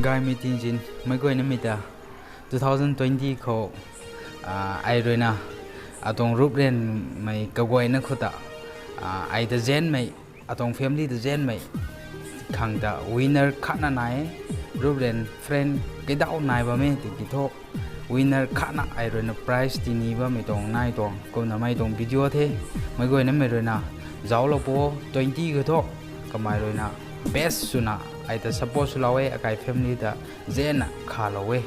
Guy meeting in Magoinamita 2020 ko Irena atong Rubren may kagway na kuta ay the zen may atong family the zen may khangda winner khana nai Rubren friend kidao nai ba me tikito winner khana Irena prize tini ba me tong nai tong ko na mai tong video the Magoinam Irena zawlo po 20 ko to kamai roina best suna ai ta suppose lawe akai family da zena khalawe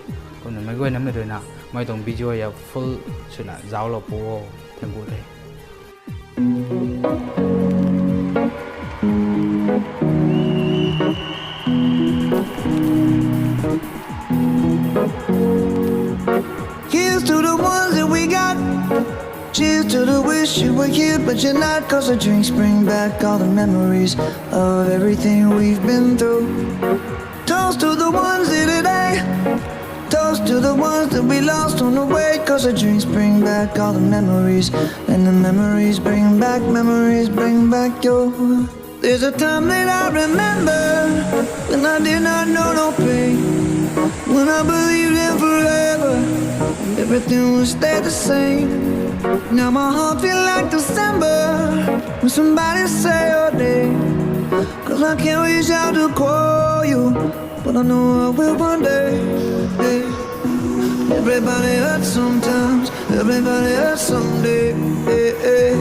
kono mai goi nam roina mai tong video ya full suna zawlo po thembu the Here's to the ones that we got. Cheers to the wish you were here, but you're not. Cause the drinks bring back all the memories of everything we've been through. Toast to the ones here today. Toast to the ones that we lost on the way. Cause the drinks bring back all the memories. And the memories bring back your. There's a time that I remember when I did not know no pain. When I believed in forever, everything would stay the same. Now my heart feel like December when somebody say your name. Cause I can't reach out to call you, but I know I will one day. Hey. Everybody hurts sometimes, everybody hurts someday. Hey, hey.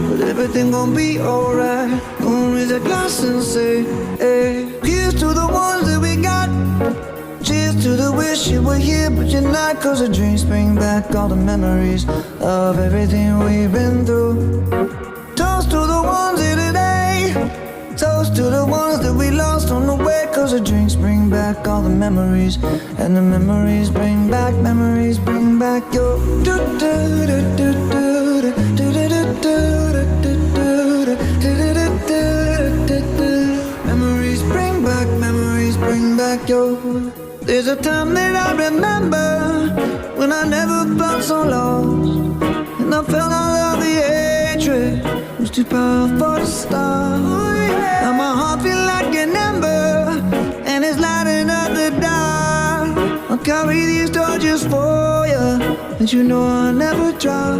But everything gon' be alright. Gonna raise a glass and say, hey. Here's to the ones that we got. Cheers to the wish you were here, but you're not. Cause the dreams bring back all the memories of everything we've been through. Toast to the ones here today. Toast to the ones that we lost on the way. Cause the drinks bring back all the memories. And the memories bring back your. Memories bring back your. There's a time that I remember when I never felt so lost, and I felt all of the hatred was too powerful to stop. Now my heart feel like an ember, and it's lighting up the dark. I'll carry these torches for you, and you know I'll never drop.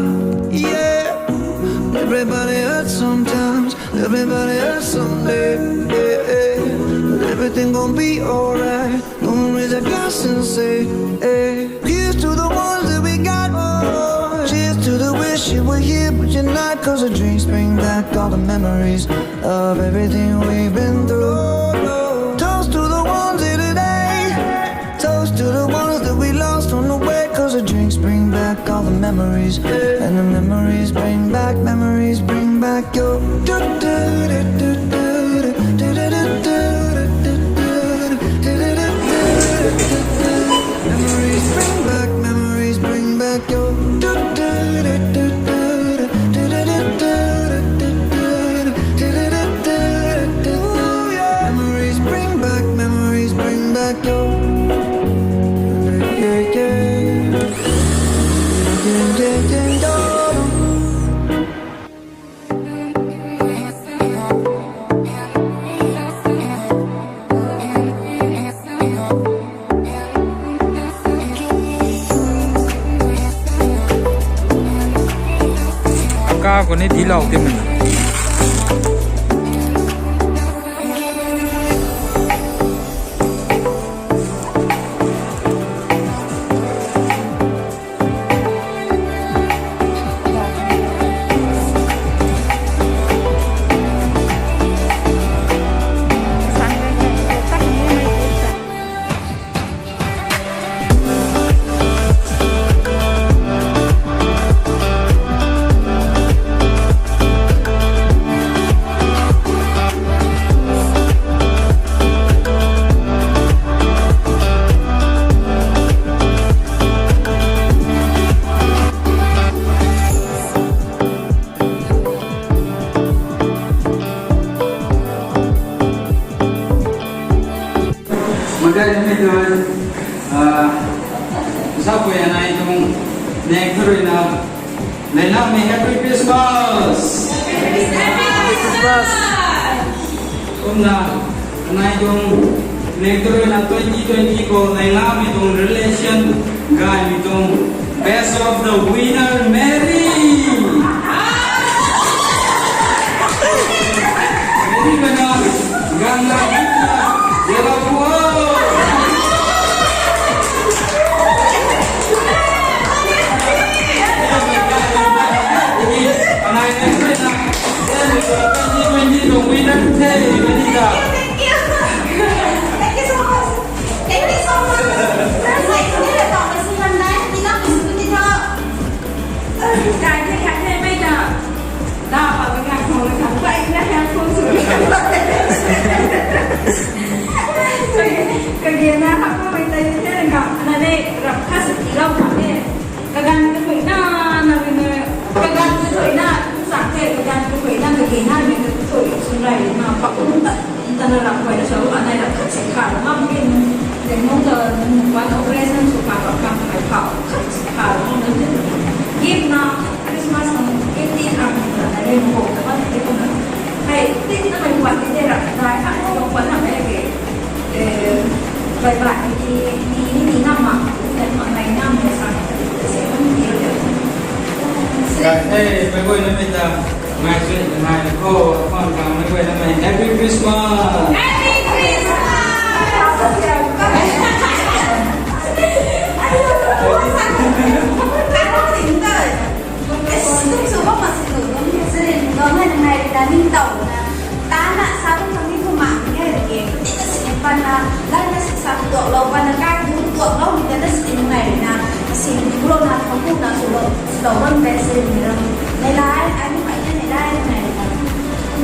Yeah, everybody hurts sometimes, everybody hurts someday. Yeah, yeah. But everything gon' be alright. Gonna raise a glass and say, hey. Here's to the ones that we got. Oh, cheers to the wish you were here, but you're not. Cause the drinks bring back all the memories of everything we've been through. Toast to the ones here today. Toast to the ones that we lost on the way. Cause the drinks bring back all the memories. And the memories bring back your. Memories bring back your. Memories bring back your. Yeah, yeah. Yeah, yeah, yeah, yeah. ka ko ni dilaw te man Sa po yan ay itong nagtuloy na Layla, may Happy Christmas! Happy Christmas! Kung na itong Later na 2020 ko nailam itong relation guy itong best of the winner Mary. Mary mana ganda jela po. Anay na na. Then 2020 the winner hey Benita. Cái này bây giờ đào vào cái ngành hồ là không vậy nó theo phương sử cái gì na học có bây giờ thế là gặp là đây gặp khách sự lâu thẳng đây cái gan cái quỷ na là mình cái gan cái tuổi na sáng thế cái gan cái quỷ na cái gì na mình cái tuổi xuân này mà họ cũng tận tận là quỷ là xấu bạn này là khách sẽ khả là mong cái để mong chờ quán operation sự phạt vào cầm phải khảo khách sẽ khả là mong đến gift na Christmas ang gift ang na rin mo ko na ito na hay tin na may buwan din ra dahil ang yung buwan na may bài bài đi năm mà nên mọi ngày năm thì sao sẽ không nhiều được. Hey, mấy quên nó bây giờ mai chuyện mai là cô con cảm mấy quên nó mày Happy Christmas. Happy Christmas. Ninh tàu là ta là sao không thằng đi không mạng nghe được kìa cái nó sẽ phần là đây nó sẽ sao tượng lâu và là cái đúng tượng lâu thì nó sẽ như này là xin pro là không cũng là số đầu hơn về xin này là ai như vậy như này này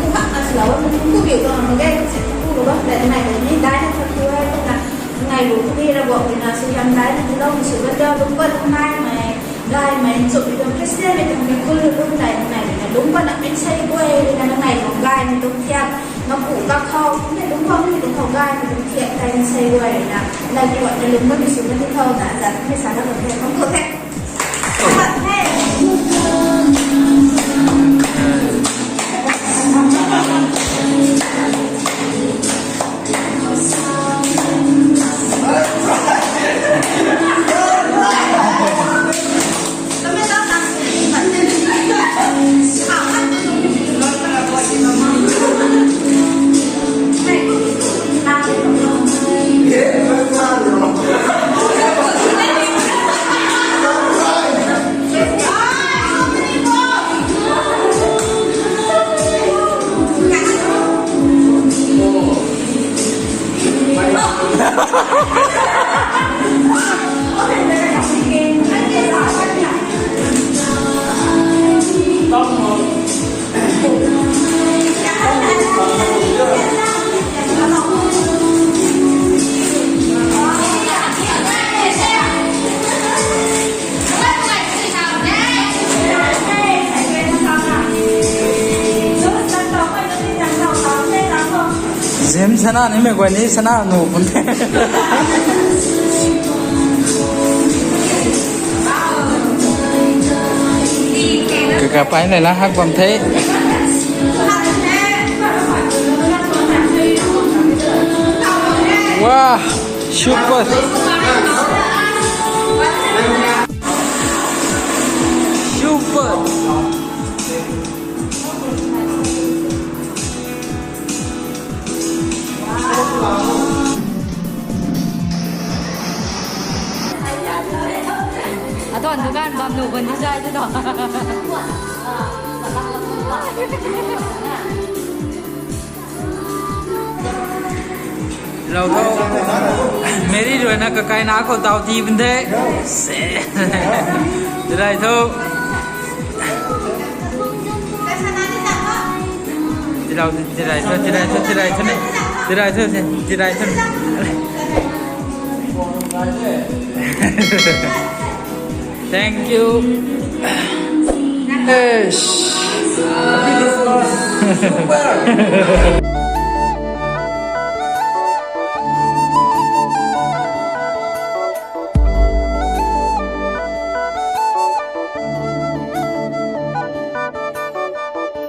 cũng bạn là số lâu cũng có biểu tượng mà cái sẽ không được để này để như đây nó thật vui là ngày đủ đi ra bộ thì là sự ăn đấy thì đâu sự vẫn đâu đúng vẫn hôm nay mà đây mà chụp được cái xe này thì mình cứ lúc này là đúng và là bên xây quê là nó nàyของgai mình đúng thiệt nó phủ các kho cũng là đúng không thì đúngของgai mình đúng thiệt đây bên xây quê là đây như vậy là đúng nó bị xuống cái thâu là giờไม่สามารถทำkhông được hết thật thế Zem sana ni me gwa ni sana no punte. Kapai này là hát bầm thế. Wow, super. Super. Toàn thứ gan bầm nụ gần như dai thế đó. Lâu đâu Mary rồi na cái ná của tàu thì vấn thế. Từ đây thôi. Từ đâu từ đây thôi từ đây thôi từ đây thôi từ đây thôi từ đây thôi. Thank you. Yes.